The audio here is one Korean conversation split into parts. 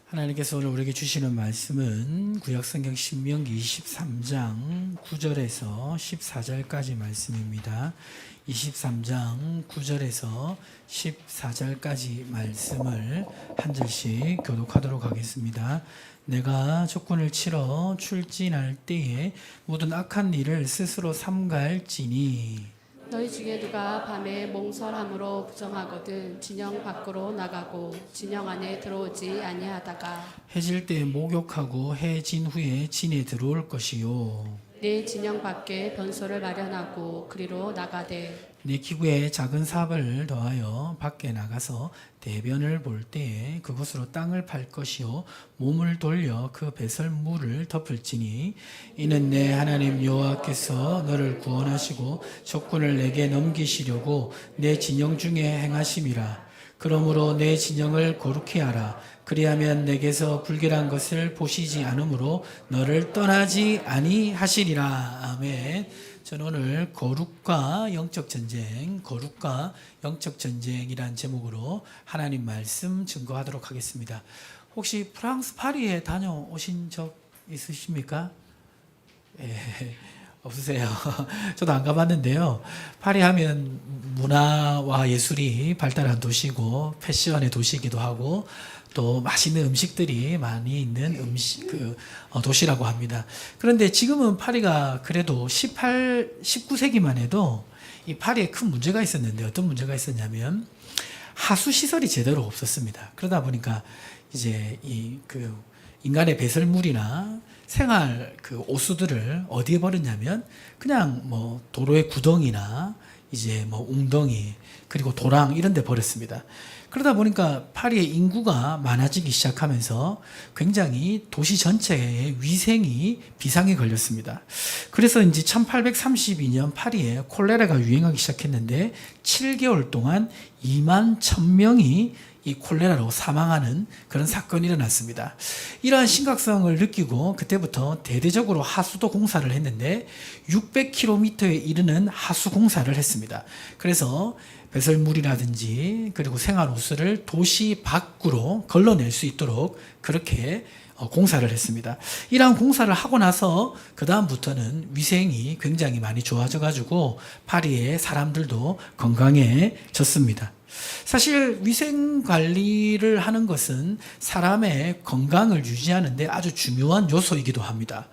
하나님께서 오늘 우리에게 주시는 말씀은 구약성경 신명기 23장 9절에서 14절까지 말씀입니다. 23장 9절에서 14절까지 말씀을 한 절씩 교독하도록 하겠습니다. 내가 적군을 치러 출진할 때에 모든 악한 일을 스스로 삼갈지니 너희 중에 누가 밤에 몽설함으로 부정하거든 진영 밖으로 나가고 진영 안에 들어오지 아니하다가 해질 때 목욕하고 해진 후에 진에 들어올 것이요 내 진영 밖에 변소를 마련하고 그리로 나가되 내 기구에 작은 삽을 더하여 밖에 나가서 대변을 볼 때에 그곳으로 땅을 팔 것이요 몸을 돌려 그 배설물을 덮을지니 이는 내 하나님 여호와께서 너를 구원하시고 적군을 내게 넘기시려고 내 진영 중에 행하심이라. 그러므로 내 진영을 거룩히 하라. 그리하면 내게서 불결한 것을 보시지 않으므로 너를 떠나지 아니하시리라. 아멘. 저는 오늘 거룩과 영적 전쟁, 거룩과 영적 전쟁이란 제목으로 하나님 말씀 증거하도록 하겠습니다. 혹시 프랑스 파리에 다녀오신 적 있으십니까? 예, 없으세요. 저도 안 가봤는데요. 파리 하면 문화와 예술이 발달한 도시고 패션의 도시이기도 하고 또 맛있는 음식들이 많이 있는 도시라고 합니다. 그런데 지금은 파리가 그래도 19세기만 해도 이 파리에 큰 문제가 있었는데 어떤 문제가 있었냐면 하수 시설이 제대로 없었습니다. 그러다 보니까 이제 인간의 배설물이나 생활 오수들을 어디에 버렸냐면 그냥 뭐 도로의 구덩이나 이제 뭐 웅덩이 그리고 도랑 이런 데 버렸습니다. 그러다 보니까 파리의 인구가 많아지기 시작하면서 굉장히 도시 전체의 위생이 비상에 걸렸습니다. 그래서 이제 1832년 파리에 콜레라가 유행하기 시작했는데 7개월 동안 2만 1,000명이 이 콜레라로 사망하는 그런 사건이 일어났습니다. 이러한 심각성을 느끼고 그때부터 대대적으로 하수도 공사를 했는데 600km에 이르는 하수 공사를 했습니다. 그래서 배설물이라든지 그리고 생활호수를 도시 밖으로 걸러낼 수 있도록 그렇게 공사를 했습니다. 이러한 공사를 하고 나서 그 다음부터는 위생이 굉장히 많이 좋아져 가지고 파리의 사람들도 건강해졌습니다. 사실 위생 관리를 하는 것은 사람의 건강을 유지하는 데 아주 중요한 요소이기도 합니다.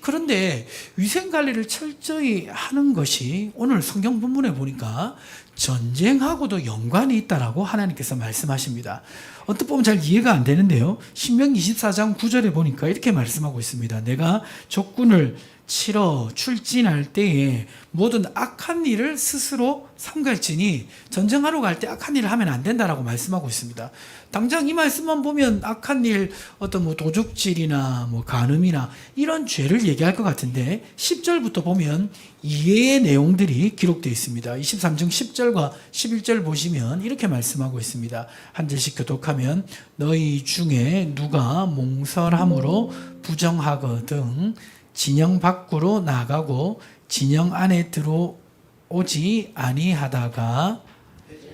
그런데 위생 관리를 철저히 하는 것이 오늘 성경 본문에 보니까 전쟁하고도 연관이 있다라고 하나님께서 말씀하십니다. 어떻게 보면 잘 이해가 안 되는데요. 신명기 24장 9절에 보니까 이렇게 말씀하고 있습니다. 내가 적군을 치러 출진할 때에 모든 악한 일을 스스로 삼갈지니 전쟁하러 갈 때 악한 일을 하면 안 된다라고 말씀하고 있습니다. 당장 이 말씀만 보면 악한 일, 어떤 뭐 도둑질이나 뭐 간음이나 이런 죄를 얘기할 것 같은데 10절부터 보면 이해의 내용들이 기록되어 있습니다. 23장 10절과 11절 보시면 이렇게 말씀하고 있습니다. 한 절씩 교독하면 너희 중에 누가 몽설함으로 부정하거든 진영 밖으로 나가고 진영 안에 들어오지 아니하다가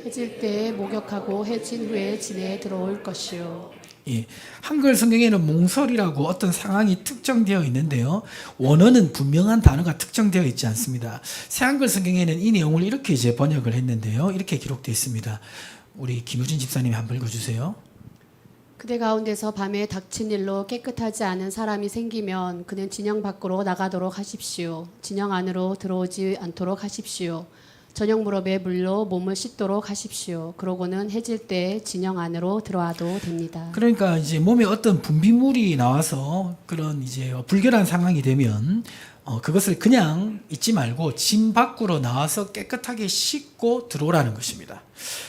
해질 때 목욕하고 해진 후에 진에 들어올 것이요 예, 한글 성경에는 몽설이라고 어떤 상황이 특정되어 있는데요. 원어는 분명한 단어가 특정되어 있지 않습니다. 새한글 성경에는 이 내용을 이렇게 이제 번역을 했는데요. 이렇게 기록되어 있습니다. 우리 김우진 집사님이 한번 읽어주세요. 그대 가운데서 밤에 닥친 일로 깨끗하지 않은 사람이 생기면 그는 진영 밖으로 나가도록 하십시오. 진영 안으로 들어오지 않도록 하십시오. 저녁 무렵에 물로 몸을 씻도록 하십시오. 그러고는 해질 때 진영 안으로 들어와도 됩니다. 그러니까 이제 몸에 어떤 분비물이 나와서 그런 이제 불결한 상황이 되면 그것을 그냥 잊지 말고 진 밖으로 나와서 깨끗하게 씻고 들어오라는 것입니다.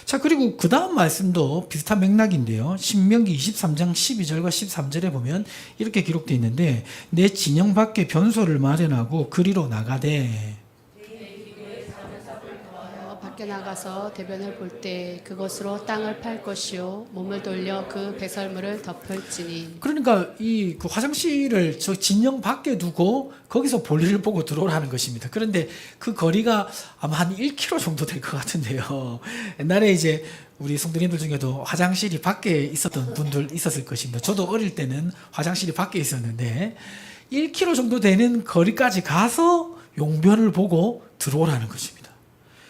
자, 그리고 그 다음 말씀도 비슷한 맥락인데요. 신명기 23장 12절과 13절에 보면 이렇게 기록되어 있는데 내 진영 밖에 변소를 마련하고 그리로 나가되 밖에 나가서 대변을 볼 때 그것으로 땅을 팔 것이요 몸을 돌려 그 배설물을 덮을지니. 그러니까 이 그 화장실을 저 진영 밖에 두고 거기서 볼일을 보고 들어오라는 것입니다. 그런데 그 거리가 아마 한 1km 정도 될 것 같은데요. 옛날에 이제 우리 성도님들 중에도 화장실이 밖에 있었던 분들 있었을 것입니다. 저도 어릴 때는 화장실이 밖에 있었는데 1km 정도 되는 거리까지 가서 용변을 보고 들어오라는 것입니다.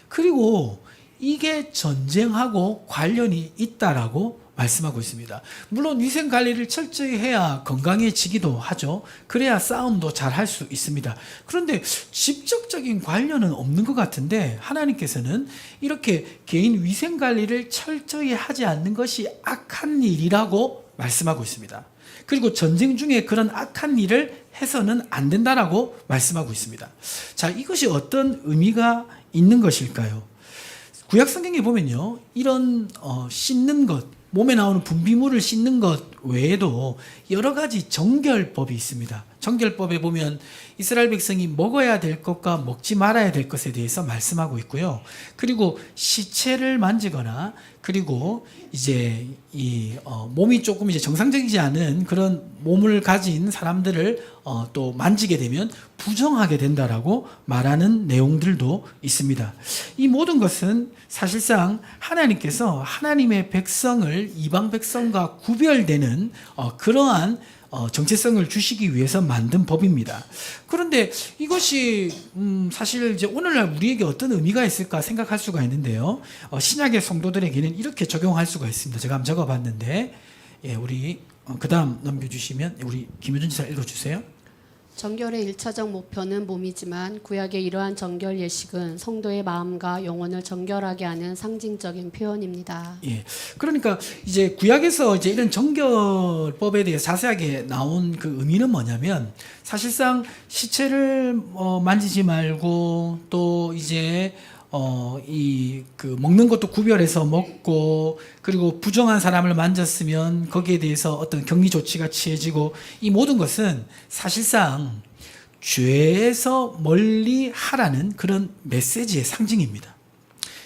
그리고 이게 전쟁하고 관련이 있다라고 말씀하고 있습니다. 물론 위생 관리를 철저히 해야 건강해지기도 하죠. 그래야 싸움도 잘 할 수 있습니다. 그런데 직접적인 관련은 없는 것 같은데 하나님께서는 이렇게 개인 위생 관리를 철저히 하지 않는 것이 악한 일이라고 말씀하고 있습니다. 그리고 전쟁 중에 그런 악한 일을 해서는 안 된다라고 말씀하고 있습니다. 자, 이것이 어떤 의미가 있는 것일까요? 구약 성경에 보면요, 이런 씻는 것, 몸에 나오는 분비물을 씻는 것 외에도 여러 가지 정결법이 있습니다. 정결법에 보면 이스라엘 백성이 먹어야 될 것과 먹지 말아야 될 것에 대해서 말씀하고 있고요. 그리고 시체를 만지거나 그리고 이제 이 몸이 조금 이제 정상적이지 않은 그런 몸을 가진 사람들을 또 만지게 되면 부정하게 된다라고 말하는 내용들도 있습니다. 이 모든 것은 사실상 하나님께서 하나님의 백성을 이방 백성과 구별되는 그러한 정체성을 주시기 위해서 만든 법입니다. 그런데 이것이 사실 이제 오늘날 우리에게 어떤 의미가 있을까 생각할 수가 있는데요. 신약의 성도들에게는 이렇게 적용할 수가 있습니다. 제가 한번 적어봤는데, 예, 우리 그다음 넘겨주시면 우리 김효준 지사 읽어주세요. 정결의 1차적 목표는 몸이지만 구약의 이러한 정결 예식은 성도의 마음과 영혼을 정결하게 하는 상징적인 표현입니다. 예. 그러니까 이제 구약에서 이제 이런 정결법에 대해 자세하게 나온 그 의미는 뭐냐면 사실상 시체를 만지지 말고 또 이제 이 그 먹는 것도 구별해서 먹고 그리고 부정한 사람을 만졌으면 거기에 대해서 어떤 격리 조치가 취해지고 이 모든 것은 사실상 죄에서 멀리 하라는 그런 메시지의 상징입니다.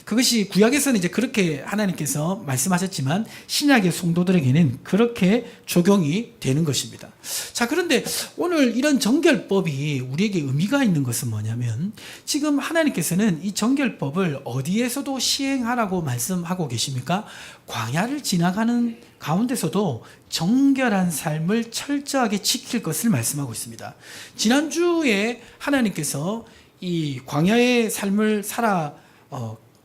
그것이 구약에서는 이제 그렇게 하나님께서 말씀하셨지만 신약의 성도들에게는 그렇게 적용이 되는 것입니다. 자, 그런데 오늘 이런 정결법이 우리에게 의미가 있는 것은 뭐냐면 지금 하나님께서는 이 정결법을 어디에서도 시행하라고 말씀하고 계십니까? 광야를 지나가는 가운데서도 정결한 삶을 철저하게 지킬 것을 말씀하고 있습니다. 지난주에 하나님께서 이 광야의 삶을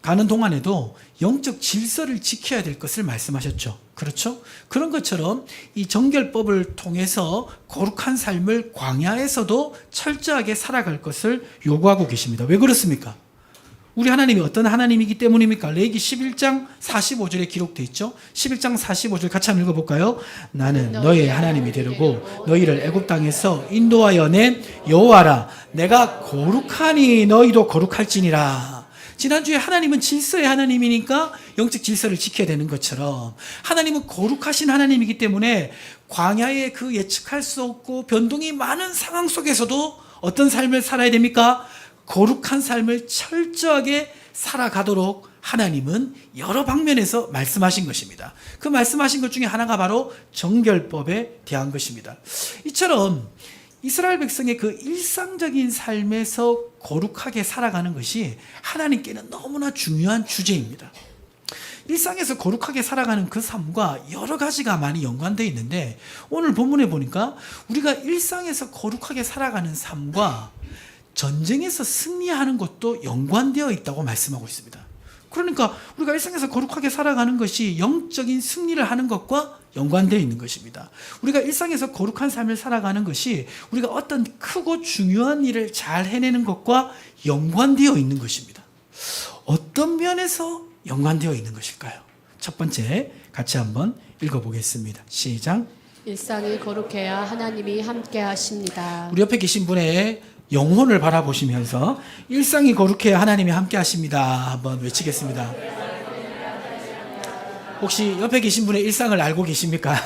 가는 동안에도 영적 질서를 지켜야 될 것을 말씀하셨죠. 그렇죠? 그런 것처럼 이 정결법을 통해서 거룩한 삶을 광야에서도 철저하게 살아갈 것을 요구하고 계십니다. 왜 그렇습니까? 우리 하나님이 어떤 하나님이기 때문입니까? 레위기 11장 45절에 기록되어 있죠. 11장 45절 같이 한번 읽어볼까요? 나는 너의 하나님이 되려고 너희를 애굽 땅에서 인도하여 낸 여호와라. 내가 거룩하니 너희도 거룩할지니라. 지난주에 하나님은 질서의 하나님이니까 영적 질서를 지켜야 되는 것처럼 하나님은 거룩하신 하나님이기 때문에 광야의 그 예측할 수 없고 변동이 많은 상황 속에서도 어떤 삶을 살아야 됩니까? 거룩한 삶을 철저하게 살아가도록 하나님은 여러 방면에서 말씀하신 것입니다. 그 말씀하신 것 중에 하나가 바로 정결법에 대한 것입니다. 이처럼 이스라엘 백성의 그 일상적인 삶에서 거룩하게 살아가는 것이 하나님께는 너무나 중요한 주제입니다. 일상에서 거룩하게 살아가는 그 삶과 여러 가지가 많이 연관되어 있는데 오늘 본문에 보니까 우리가 일상에서 거룩하게 살아가는 삶과 전쟁에서 승리하는 것도 연관되어 있다고 말씀하고 있습니다. 그러니까 우리가 일상에서 거룩하게 살아가는 것이 영적인 승리를 하는 것과 연관되어 있는 것입니다. 우리가 일상에서 거룩한 삶을 살아가는 것이 우리가 어떤 크고 중요한 일을 잘 해내는 것과 연관되어 있는 것입니다. 어떤 면에서 연관되어 있는 것일까요? 첫 번째, 같이 한번 읽어보겠습니다. 시작. 일상이 거룩해야 하나님이 함께 하십니다. 우리 옆에 계신 분의 영혼을 바라보시면서 일상이 거룩해야 하나님이 함께 하십니다. 한번 외치겠습니다. 혹시 옆에 계신 분의 일상을 알고 계십니까?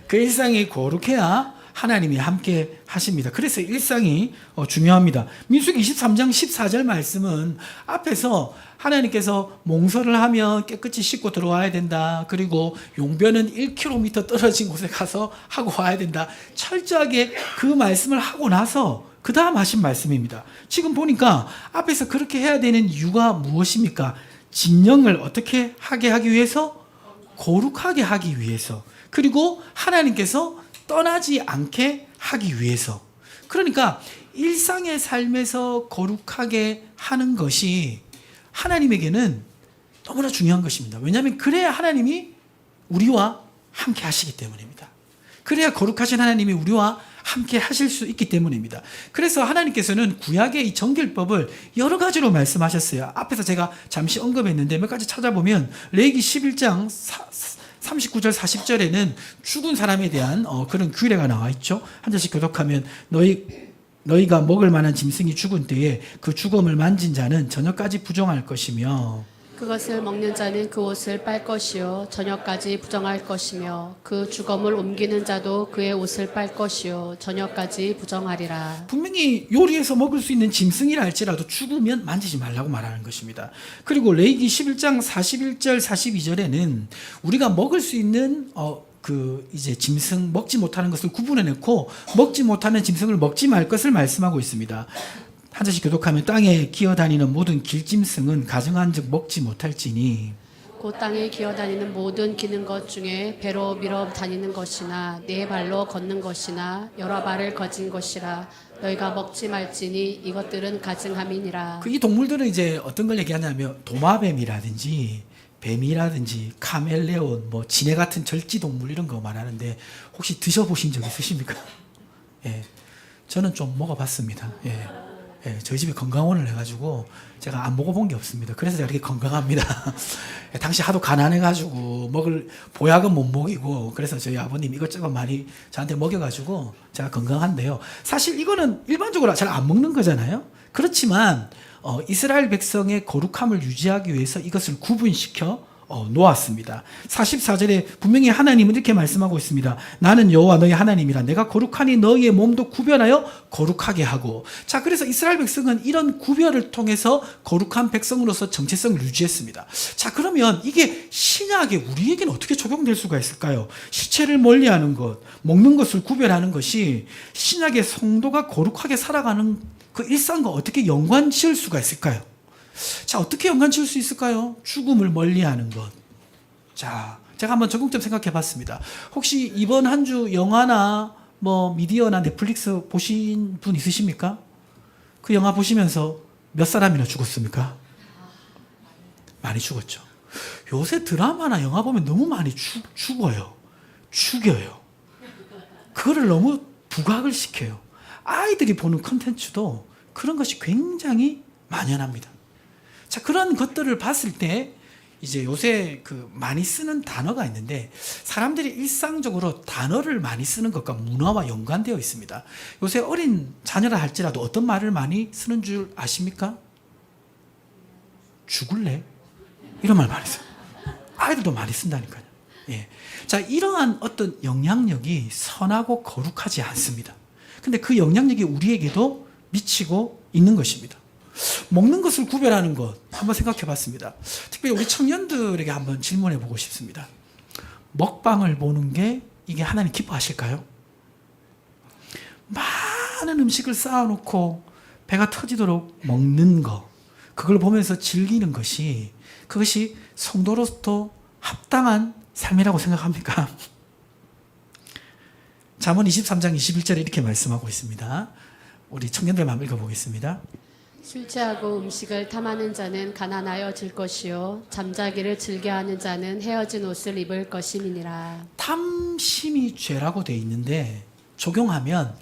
그 일상이 거룩해야 하나님이 함께 하십니다. 그래서 일상이 중요합니다. 민수기 23장 14절 말씀은 앞에서 하나님께서 몽설을 하면 깨끗이 씻고 들어와야 된다. 그리고 용변은 1km 떨어진 곳에 가서 하고 와야 된다. 철저하게 그 말씀을 하고 나서 그 다음 하신 말씀입니다. 지금 보니까 앞에서 그렇게 해야 되는 이유가 무엇입니까? 진영을 어떻게 하게 하기 위해서? 거룩하게 하기 위해서. 그리고 하나님께서 떠나지 않게 하기 위해서. 그러니까 일상의 삶에서 거룩하게 하는 것이 하나님에게는 너무나 중요한 것입니다. 왜냐하면 그래야 하나님이 우리와 함께 하시기 때문입니다. 그래야 거룩하신 하나님이 우리와 함께 하실 수 있기 때문입니다. 그래서 하나님께서는 구약의 이 정결법을 여러 가지로 말씀하셨어요. 앞에서 제가 잠시 언급했는데 몇 가지 찾아보면 레위기 11장 39절 40절에는 죽은 사람에 대한 그런 규례가 나와 있죠. 한 절씩 교독하면 너희가 먹을 만한 짐승이 죽은 때에 그 죽음을 만진 자는 저녁까지 부정할 것이며 그것을 먹는 자는 그 옷을 빨 것이요 저녁까지 부정할 것이며 그 주검을 옮기는 자도 그의 옷을 빨 것이요 저녁까지 부정하리라. 분명히 요리해서 먹을 수 있는 짐승이라 할지라도 죽으면 만지지 말라고 말하는 것입니다. 그리고 레위기 11장 41절 42절에는 우리가 먹을 수 있는 이제 짐승 먹지 못하는 것을 구분해놓고 먹지 못하는 짐승을 먹지 말 것을 말씀하고 있습니다. 한 절씩 교독하면 땅에 기어다니는 모든 길짐승은 가증한즉 먹지 못할지니 그 땅에 기어다니는 모든 기는 것 중에 배로 밀어 다니는 것이나 네 발로 걷는 것이나 여러 발을 거진 것이라 너희가 먹지 말지니 이것들은 가증함이니라. 이 동물들은 이제 어떤 걸 얘기하냐면 도마뱀이라든지 뱀이라든지 카멜레온, 지네 같은 절지동물 이런 거 말하는데 혹시 드셔보신 적 있으십니까? 예, 저는 좀 먹어봤습니다. 예, 저희 집에 건강원을 해가지고 제가 안 먹어본 게 없습니다. 그래서 제가 이렇게 건강합니다. 당시 하도 가난해가지고 먹을 보약은 못 먹이고 그래서 저희 아버님 이것저것 많이 저한테 먹여가지고 제가 건강한데요. 사실 이거는 일반적으로 잘 안 먹는 거잖아요. 그렇지만 이스라엘 백성의 거룩함을 유지하기 위해서 이것을 구분시켜 놓았습니다. 44절에 분명히 하나님은 이렇게 말씀하고 있습니다. 나는 여호와 너희 하나님이라 내가 거룩하니 너희의 몸도 구별하여 거룩하게 하고. 자, 그래서 이스라엘 백성은 이런 구별을 통해서 거룩한 백성으로서 정체성을 유지했습니다. 자, 그러면 이게 신약에 우리에게는 어떻게 적용될 수가 있을까요? 시체를 멀리하는 것, 먹는 것을 구별하는 것이 신약의 성도가 거룩하게 살아가는 그 일상과 어떻게 연관 지을 수가 있을까요? 자, 어떻게 연관 지을 수 있을까요? 죽음을 멀리하는 것. 자, 제가 한번 적용점 생각해 봤습니다. 혹시 이번 한 주 영화나 미디어나 넷플릭스 보신 분 있으십니까? 그 영화 보시면서 몇 사람이나 죽었습니까? 많이 죽었죠. 요새 드라마나 영화 보면 너무 많이 죽어요. 죽여요. 그거를 너무 부각을 시켜요. 아이들이 보는 콘텐츠도 그런 것이 굉장히 만연합니다. 자, 그런 것들을 봤을 때 이제 요새 많이 쓰는 단어가 있는데 사람들이 일상적으로 단어를 많이 쓰는 것과 문화와 연관되어 있습니다. 요새 어린 자녀라 할지라도 어떤 말을 많이 쓰는 줄 아십니까? 죽을래? 이런 말 많이 써요. 아이들도 많이 쓴다니까요. 예. 자, 이러한 어떤 영향력이 선하고 거룩하지 않습니다. 근데 그 영향력이 우리에게도 미치고 있는 것입니다. 먹는 것을 구별하는 것 한번 생각해 봤습니다. 특별히 우리 청년들에게 한번 질문해 보고 싶습니다. 먹방을 보는 게 이게 하나님 기뻐하실까요? 많은 음식을 쌓아놓고 배가 터지도록 먹는 거, 그걸 보면서 즐기는 것이 그것이 성도로서 합당한 삶이라고 생각합니까? 잠언 23장 21절에 이렇게 말씀하고 있습니다. 우리 청년들 한번 읽어보겠습니다. 술 취하고 음식을 탐하는 자는 가난하여질 것이요 잠자기를 즐겨하는 자는 헤어진 옷을 입을 것임이니라. 탐심이 죄라고 돼 있는데 적용하면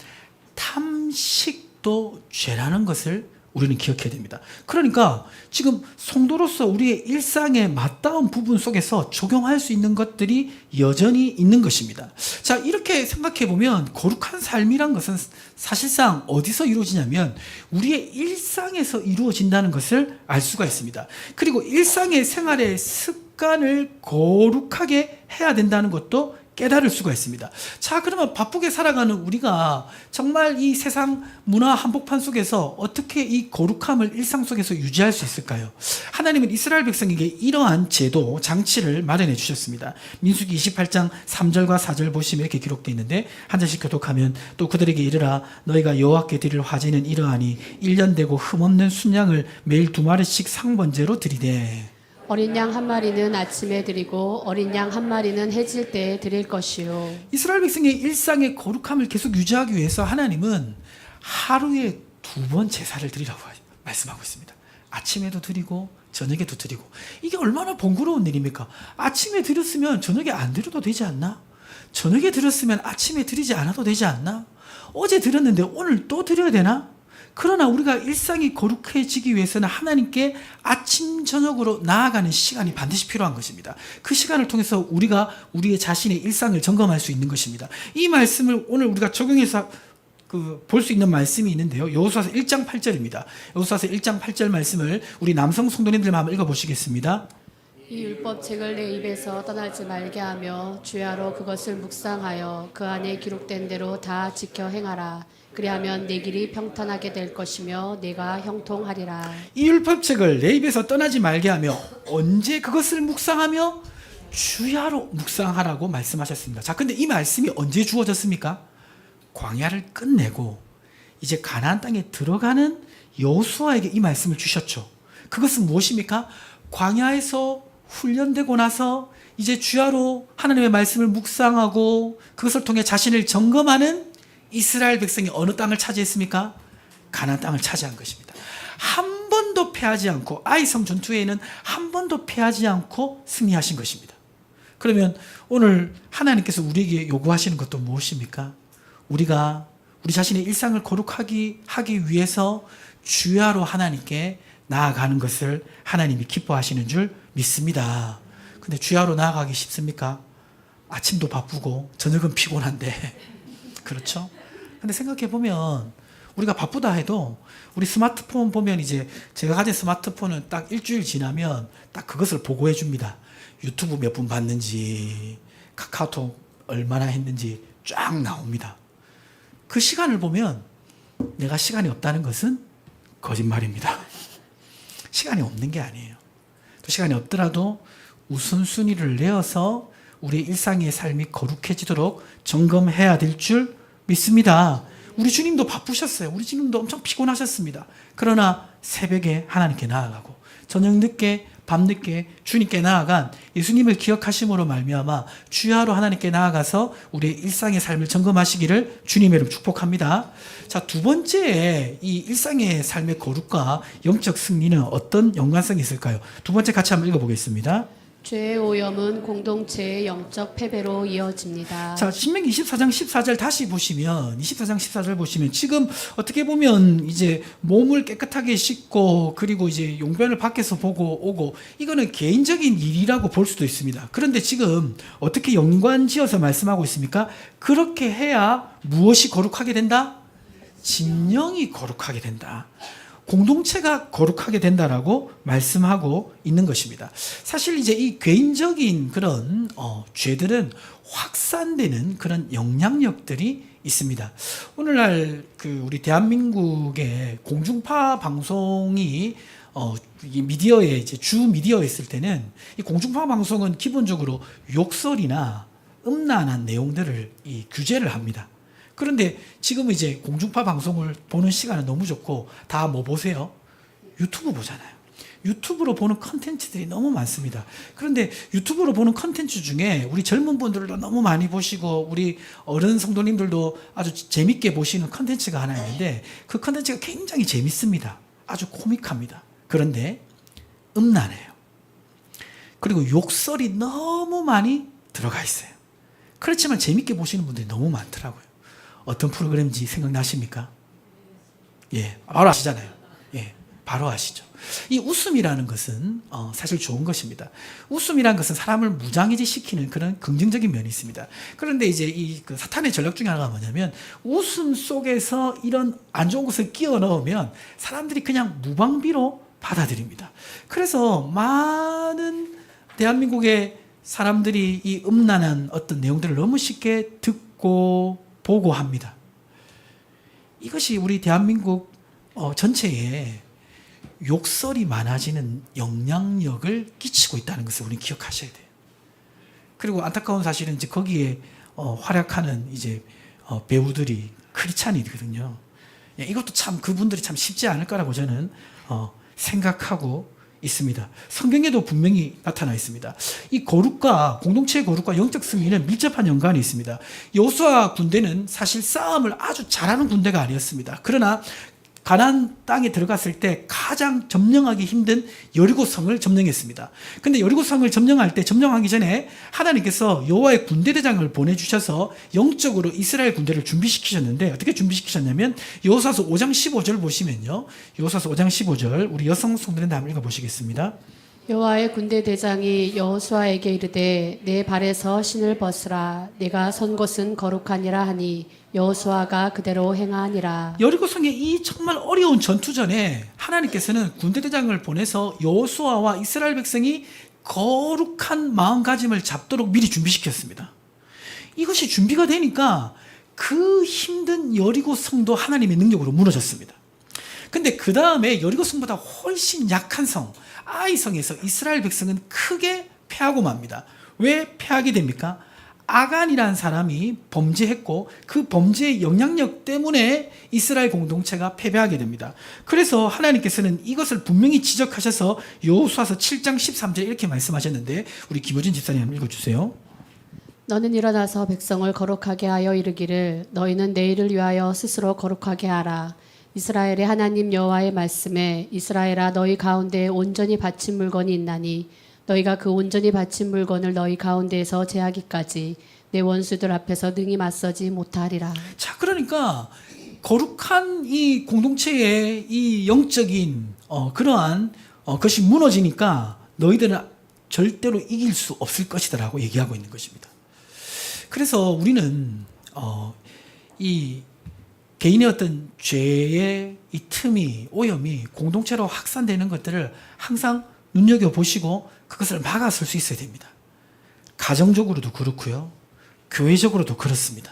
탐식도 죄라는 것을 우리는 기억해야 됩니다. 그러니까 지금 성도로서 우리의 일상에 맞닿은 부분 속에서 적용할 수 있는 것들이 여전히 있는 것입니다. 자, 이렇게 생각해 보면 거룩한 삶이란 것은 사실상 어디서 이루어지냐면 우리의 일상에서 이루어진다는 것을 알 수가 있습니다. 그리고 일상의 생활의 습관을 거룩하게 해야 된다는 것도 깨달을 수가 있습니다. 자, 그러면 바쁘게 살아가는 우리가 정말 이 세상 문화 한복판 속에서 어떻게 이 거룩함을 일상 속에서 유지할 수 있을까요? 하나님은 이스라엘 백성에게 이러한 제도, 장치를 마련해 주셨습니다. 민수기 28장 3절과 4절 보시면 이렇게 기록되어 있는데, 한 절씩 교독하면, 또 그들에게 이르라, 너희가 여호와께 드릴 화제는 이러하니 1년 되고 흠없는 순양을 매일 2마리씩 상번제로 드리되. 어린 양 한 마리는 아침에 드리고 어린 양 한 마리는 해질 때에 드릴 것이요. 이스라엘 백성의 일상의 거룩함을 계속 유지하기 위해서 하나님은 하루에 2번 제사를 드리라고 말씀하고 있습니다. 아침에도 드리고 저녁에도 드리고. 이게 얼마나 번거로운 일입니까? 아침에 드렸으면 저녁에 안 드려도 되지 않나? 저녁에 드렸으면 아침에 드리지 않아도 되지 않나? 어제 드렸는데 오늘 또 드려야 되나? 그러나 우리가 일상이 거룩해지기 위해서는 하나님께 아침 저녁으로 나아가는 시간이 반드시 필요한 것입니다. 그 시간을 통해서 우리가 우리의 자신의 일상을 점검할 수 있는 것입니다. 이 말씀을 오늘 우리가 적용해서 볼 수 있는 말씀이 있는데요. 여호수아서 1장 8절입니다. 여호수아서 1장 8절 말씀을 우리 남성 성도님들 한번 읽어보시겠습니다. 이 율법책을 내 입에서 떠나지 말게 하며 주야로 그것을 묵상하여 그 안에 기록된 대로 다 지켜 행하라. 그리하면 내 길이 평탄하게 될 것이며 내가 형통하리라. 이 율법책을 내 입에서 떠나지 말게 하며 언제 그것을 묵상하며 주야로 묵상하라고 말씀하셨습니다. 자, 근데 이 말씀이 언제 주어졌습니까? 광야를 끝내고 이제 가나안 땅에 들어가는 여호수아에게 이 말씀을 주셨죠. 그것은 무엇입니까? 광야에서 훈련되고 나서 이제 주야로 하나님의 말씀을 묵상하고 그것을 통해 자신을 점검하는 이스라엘 백성이 어느 땅을 차지했습니까? 가나안 땅을 차지한 것입니다. 한 번도 패하지 않고, 아이성 전투에는 한 번도 패하지 않고 승리하신 것입니다. 그러면 오늘 하나님께서 우리에게 요구하시는 것도 무엇입니까? 우리가 우리 자신의 일상을 거룩하게 하기 위해서 주야로 하나님께 나아가는 것을 하나님이 기뻐하시는 줄 믿습니다. 근데 주야로 나아가기 쉽습니까? 아침도 바쁘고 저녁은 피곤한데 그렇죠? 근데 생각해 보면 우리가 바쁘다 해도 우리 스마트폰 보면 이제 제가 가진 스마트폰은 딱 일주일 지나면 딱 그것을 보고해 줍니다. 유튜브 몇 분 봤는지, 카카오톡 얼마나 했는지 쫙 나옵니다. 그 시간을 보면 내가 시간이 없다는 것은 거짓말입니다. 시간이 없는 게 아니에요. 또 시간이 없더라도 우선순위를 내어서 우리의 일상의 삶이 거룩해지도록 점검해야 될 줄 믿습니다. 우리 주님도 바쁘셨어요. 우리 주님도 엄청 피곤하셨습니다. 그러나 새벽에 하나님께 나아가고 저녁 늦게 밤늦게 주님께 나아간 예수님을 기억하심으로 말미암아 주야로 하나님께 나아가서 우리의 일상의 삶을 점검하시기를 주님의 이름 축복합니다. 자, 두 번째 이 일상의 삶의 거룩과 영적 승리는 어떤 연관성이 있을까요? 두 번째 같이 한번 읽어보겠습니다. 죄의 오염은 공동체의 영적 패배로 이어집니다. 자, 신명기 24장 14절 다시 보시면 24장 14절 보시면 지금 어떻게 보면 이제 몸을 깨끗하게 씻고 그리고 이제 용변을 밖에서 보고 오고 이거는 개인적인 일이라고 볼 수도 있습니다. 그런데 지금 어떻게 연관지어서 말씀하고 있습니까? 그렇게 해야 무엇이 거룩하게 된다? 진영이 거룩하게 된다. 공동체가 거룩하게 된다라고 말씀하고 있는 것입니다. 사실 이제 이 개인적인 그런 죄들은 확산되는 그런 영향력들이 있습니다. 오늘날 우리 대한민국의 공중파 방송이 이 미디어에 이제 주 미디어에 있을 때는 이 공중파 방송은 기본적으로 욕설이나 음란한 내용들을 규제를 합니다. 그런데 지금 이제 공중파 방송을 보는 시간은 너무 좋고 다 뭐 보세요? 유튜브 보잖아요. 유튜브로 보는 컨텐츠들이 너무 많습니다. 그런데 유튜브로 보는 컨텐츠 중에 우리 젊은 분들도 너무 많이 보시고 우리 어른 성도님들도 아주 재밌게 보시는 컨텐츠가 하나 있는데 그 컨텐츠가 굉장히 재밌습니다. 아주 코믹합니다. 그런데 음란해요. 그리고 욕설이 너무 많이 들어가 있어요. 그렇지만 재밌게 보시는 분들이 너무 많더라고요. 어떤 프로그램인지 생각나십니까? 예, 바로 아시잖아요. 예, 바로 아시죠. 이 웃음이라는 것은 사실 좋은 것입니다. 웃음이라는 것은 사람을 무장해제시키는 그런 긍정적인 면이 있습니다. 그런데 이제 그 사탄의 전략 중에 하나가 뭐냐면 웃음 속에서 이런 안 좋은 것을 끼워 넣으면 사람들이 그냥 무방비로 받아들입니다. 그래서 많은 대한민국의 사람들이 이 음란한 어떤 내용들을 너무 쉽게 듣고 보고 합니다. 이것이 우리 대한민국 전체에 욕설이 많아지는 영향력을 끼치고 있다는 것을 우리는 기억하셔야 돼요. 그리고 안타까운 사실은 이제 거기에 활약하는 이제 배우들이 크리스찬이거든요. 이것도 참 그분들이 참 쉽지 않을 거라고 저는 생각하고 있습니다. 성경에도 분명히 나타나 있습니다. 이 거룩과 공동체의 거룩과 영적 승리는 밀접한 연관이 있습니다. 여호수아 군대는 사실 싸움을 아주 잘하는 군대가 아니었습니다. 그러나 가나안 땅에 들어갔을 때 가장 점령하기 힘든 여리고성을 점령했습니다. 근데 여리고성을 점령하기 전에 하나님께서 여호와의 군대대장을 보내주셔서 영적으로 이스라엘 군대를 준비시키셨는데 어떻게 준비시키셨냐면 여호수아서 5장 15절 보시면요. 여호수아서 5장 15절 우리 여성 성도님들 한번 읽어보시겠습니다. 여호와의 군대 대장이 여호수아에게 이르되 내 발에서 신을 벗으라 내가 선 곳은 거룩하니라 하니 여호수아가 그대로 행하니라. 여리고성의 이 정말 어려운 전투전에 하나님께서는 군대대장을 보내서 여호수아와 이스라엘 백성이 거룩한 마음가짐을 잡도록 미리 준비시켰습니다. 이것이 준비가 되니까 그 힘든 여리고성도 하나님의 능력으로 무너졌습니다. 근데 그 다음에 여리고성보다 훨씬 약한 성 아이성에서 이스라엘 백성은 크게 패하고 맙니다. 왜 패하게 됩니까? 아간이라는 사람이 범죄했고 그 범죄의 영향력 때문에 이스라엘 공동체가 패배하게 됩니다. 그래서 하나님께서는 이것을 분명히 지적하셔서 여호수아서 7장 13절에 이렇게 말씀하셨는데 우리 김효진 집사님 한번 읽어주세요. 너는 일어나서 백성을 거룩하게 하여 이르기를 너희는 내일을 위하여 스스로 거룩하게 하라. 이스라엘의 하나님 여호와의 말씀에 이스라엘아 너희 가운데 온전히 바친 물건이 있나니 너희가 그 온전히 바친 물건을 너희 가운데에서 제하기까지 내 원수들 앞에서 능히 맞서지 못하리라. 자, 그러니까 거룩한 이 공동체의 이 영적인 그러한 것이 무너지니까 너희들은 절대로 이길 수 없을 것이다라고 얘기하고 있는 것입니다. 그래서 우리는 이 개인의 어떤 죄의 이 틈이 오염이 공동체로 확산되는 것들을 항상 눈여겨보시고 그것을 막아설 수 있어야 됩니다. 가정적으로도 그렇고요. 교회적으로도 그렇습니다.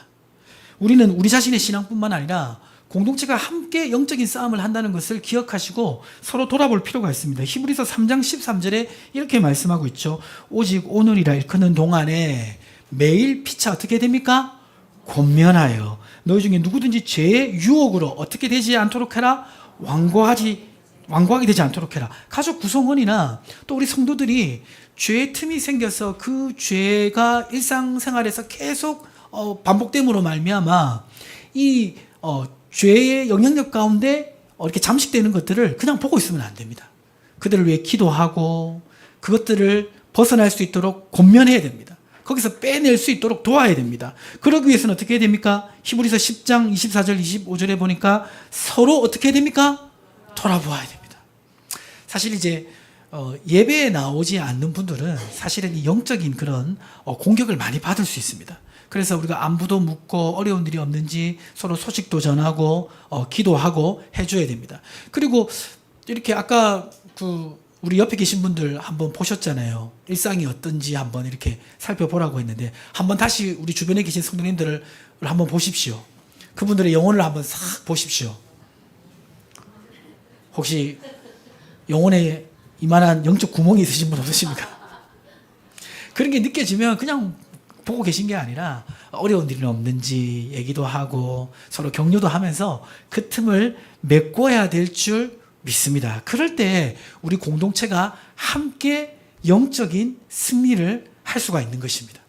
우리는 우리 자신의 신앙뿐만 아니라 공동체가 함께 영적인 싸움을 한다는 것을 기억하시고 서로 돌아볼 필요가 있습니다. 히브리서 3장 13절에 이렇게 말씀하고 있죠. 오직 오늘이라 일컫는 동안에 매일 피차 어떻게 됩니까? 권면하여 너희 중에 누구든지 죄의 유혹으로 어떻게 되지 않도록 해라. 완고하게 되지 않도록 해라. 가족 구성원이나 또 우리 성도들이 죄의 틈이 생겨서 그 죄가 일상생활에서 계속 반복됨으로 말미암아 이 죄의 영향력 가운데 이렇게 잠식되는 것들을 그냥 보고 있으면 안 됩니다. 그들을 위해 기도하고 그것들을 벗어날 수 있도록 권면해야 됩니다. 거기서 빼낼 수 있도록 도와야 됩니다. 그러기 위해서는 어떻게 해야 됩니까? 히브리서 10장 24절 25절에 보니까 서로 어떻게 해야 됩니까? 돌아보아야 됩니다. 사실 이제 예배에 나오지 않는 분들은 사실은 이 영적인 그런 공격을 많이 받을 수 있습니다. 그래서 우리가 안부도 묻고 어려운 일이 없는지 서로 소식도 전하고 기도하고 해줘야 됩니다. 그리고 이렇게 아까 우리 옆에 계신 분들 한번 보셨잖아요. 일상이 어떤지 한번 이렇게 살펴보라고 했는데 한번 다시 우리 주변에 계신 성도님들을 한번 보십시오. 그분들의 영혼을 한번 싹 보십시오. 혹시 영혼에 이만한 영적 구멍이 있으신 분 없으십니까? 그런 게 느껴지면 그냥 보고 계신 게 아니라 어려운 일은 없는지 얘기도 하고 서로 격려도 하면서 그 틈을 메꿔야 될 줄 믿습니다. 그럴 때 우리 공동체가 함께 영적인 승리를 할 수가 있는 것입니다.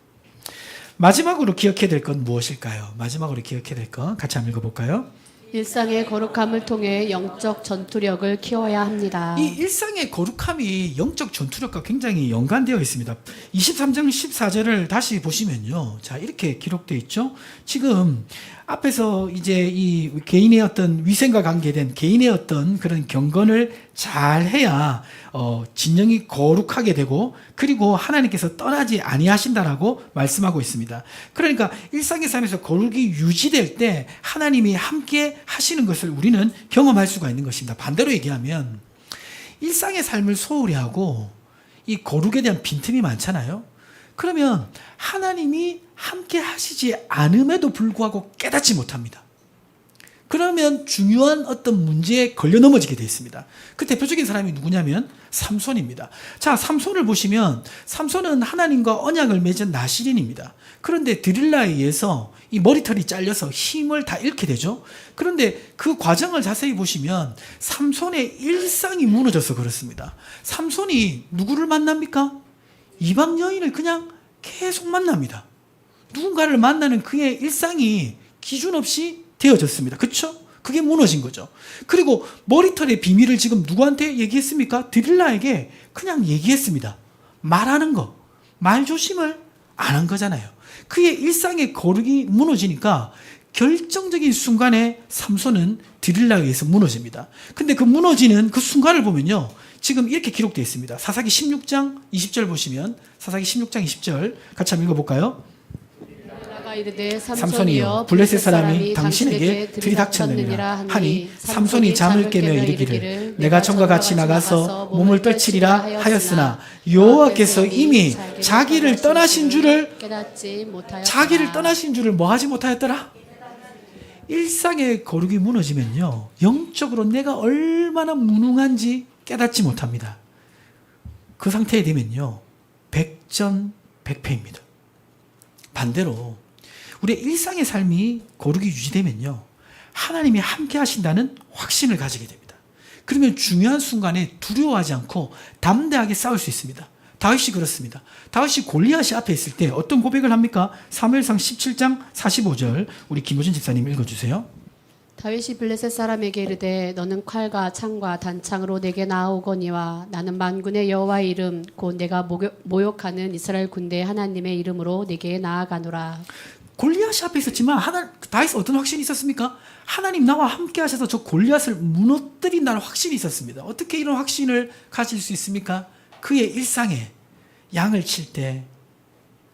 마지막으로 기억해야 될 건 무엇일까요? 마지막으로 기억해야 될 건 같이 한번 읽어볼까요? 일상의 거룩함을 통해 영적 전투력을 키워야 합니다. 이 일상의 거룩함이 영적 전투력과 굉장히 연관되어 있습니다. 23장 14절을 다시 보시면요. 자, 이렇게 기록되어 있죠. 지금 앞에서 이제 이 개인의 어떤 위생과 관계된 개인의 어떤 그런 경건을 잘 해야 진영이 거룩하게 되고 그리고 하나님께서 떠나지 아니하신다라고 말씀하고 있습니다. 그러니까 일상의 삶에서 거룩이 유지될 때 하나님이 함께 하시는 것을 우리는 경험할 수가 있는 것입니다. 반대로 얘기하면 일상의 삶을 소홀히 하고 이 거룩에 대한 빈틈이 많잖아요. 그러면 하나님이 함께 하시지 않음에도 불구하고 깨닫지 못합니다. 그러면 중요한 어떤 문제에 걸려 넘어지게 되어 있습니다. 그 대표적인 사람이 누구냐면 삼손입니다. 자, 삼손을 보시면 삼손은 하나님과 언약을 맺은 나실인입니다. 그런데 드릴라에 의해서 이 머리털이 잘려서 힘을 다 잃게 되죠. 그런데 그 과정을 자세히 보시면 삼손의 일상이 무너져서 그렇습니다. 삼손이 누구를 만납니까? 이방 여인을 그냥 계속 만납니다. 누군가를 만나는 그의 일상이 기준 없이 되어졌습니다. 그렇죠? 그게 무너진 거죠. 그리고 머리털의 비밀을 지금 누구한테 얘기했습니까? 드릴라에게 그냥 얘기했습니다. 말하는 거, 말 조심을 안 한 거잖아요. 그의 일상의 거룩이 무너지니까 결정적인 순간에 삼손은 드릴라에 의해서 무너집니다. 근데 그 무너지는 그 순간을 보면요, 지금 이렇게 기록되어 있습니다. 사사기 16장 20절 보시면, 사사기 16장 20절 같이 한번 읽어볼까요? 이르되 삼손이여 블레셋 사람이 당신에게 들이닥쳤느니라 하니 삼손이 잠을 깨며 이르기를 내가 전과 같이 나가서 몸을 떨치리라 하였으나 여호와께서 이미 자기를 떠나신 줄을 뭐 하지 못하였더라? 일상의 거룩이 무너지면요, 영적으로 내가 얼마나 무능한지 깨닫지 못합니다. 그 상태에 되면요, 백전백패입니다. 반대로 우리의 일상의 삶이 거룩이 유지되면요, 하나님이 함께 하신다는 확신을 가지게 됩니다. 그러면 중요한 순간에 두려워하지 않고 담대하게 싸울 수 있습니다. 다윗이 그렇습니다. 다윗이 골리앗이 앞에 있을 때 어떤 고백을 합니까? 사무엘상 17장 45절 우리 김호준 집사님 읽어주세요. 다윗이 블레셋 사람에게 이르되 너는 칼과 창과 단창으로 내게 나아오거니와 나는 만군의 여호와의 이름 곧 내가 모욕하는 이스라엘 군대의 하나님의 이름으로 내게 나아가노라. 골리앗이 앞에 있었지만 다윗은 어떤 확신이 있었습니까? 하나님 나와 함께 하셔서 저 골리앗을 무너뜨린다는 확신이 있었습니다. 어떻게 이런 확신을 가질 수 있습니까? 그의 일상에 양을 칠 때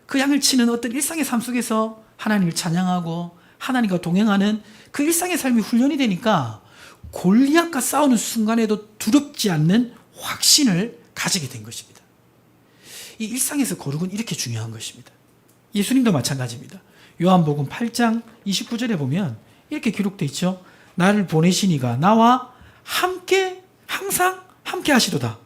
그 양을 치는 어떤 일상의 삶 속에서 하나님을 찬양하고 하나님과 동행하는 그 일상의 삶이 훈련이 되니까 골리앗과 싸우는 순간에도 두렵지 않는 확신을 가지게 된 것입니다. 이 일상에서 거룩은 이렇게 중요한 것입니다. 예수님도 마찬가지입니다. 요한복음 8장 29절에 보면 이렇게 기록되어 있죠. 나를 보내신 이가 나와 함께 항상 함께 하시도다.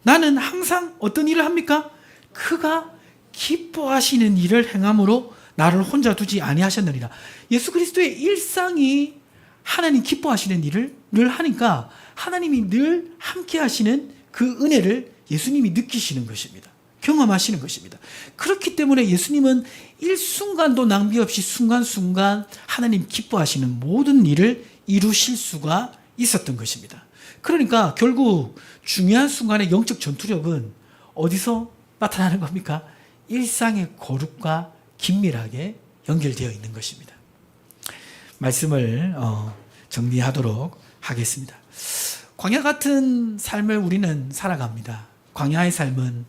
나는 항상 어떤 일을 합니까? 그가 기뻐하시는 일을 행함으로 나를 혼자 두지 아니하셨느니라. 예수 그리스도의 일상이 하나님 기뻐하시는 일을 늘 하니까 하나님이 늘 함께 하시는 그 은혜를 예수님이 느끼시는 것입니다. 경험하시는 것입니다. 그렇기 때문에 예수님은 일순간도 낭비 없이 순간순간 하나님 기뻐하시는 모든 일을 이루실 수가 있었던 것입니다. 그러니까 결국 중요한 순간의 영적 전투력은 어디서 나타나는 겁니까? 일상의 거룩과 긴밀하게 연결되어 있는 것입니다. 말씀을 정리하도록 하겠습니다. 광야 같은 삶을 우리는 살아갑니다. 광야의 삶은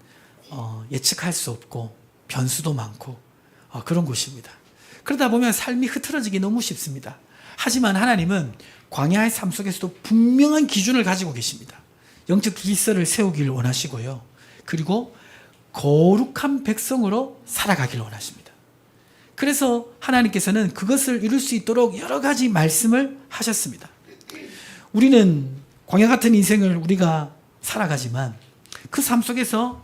예측할 수 없고 변수도 많고 그런 곳입니다. 그러다 보면 삶이 흐트러지기 너무 쉽습니다. 하지만 하나님은 광야의 삶 속에서도 분명한 기준을 가지고 계십니다. 영적 질서를 세우기를 원하시고요. 그리고 거룩한 백성으로 살아가기를 원하십니다. 그래서 하나님께서는 그것을 이룰 수 있도록 여러 가지 말씀을 하셨습니다. 우리는 광야 같은 인생을 우리가 살아가지만 그 삶 속에서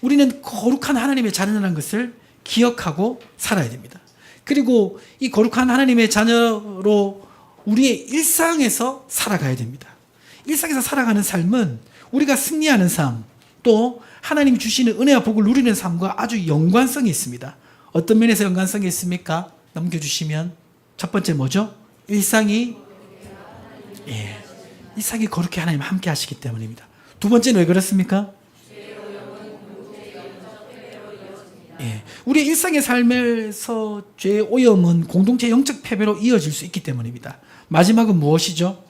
우리는 거룩한 하나님의 자녀라는 것을 기억하고 살아야 됩니다. 그리고 이 거룩한 하나님의 자녀로 우리의 일상에서 살아가야 됩니다. 일상에서 살아가는 삶은 우리가 승리하는 삶, 또 하나님이 주시는 은혜와 복을 누리는 삶과 아주 연관성이 있습니다. 어떤 면에서 연관성이 있습니까? 넘겨주시면 첫 번째 뭐죠? 일상이 거룩히 하나님 함께 하시기 때문입니다. 두 번째는 왜 그렇습니까? 우리 일상의 삶에서 죄의 오염은 공동체 영적 패배로 이어질 수 있기 때문입니다. 마지막은 무엇이죠?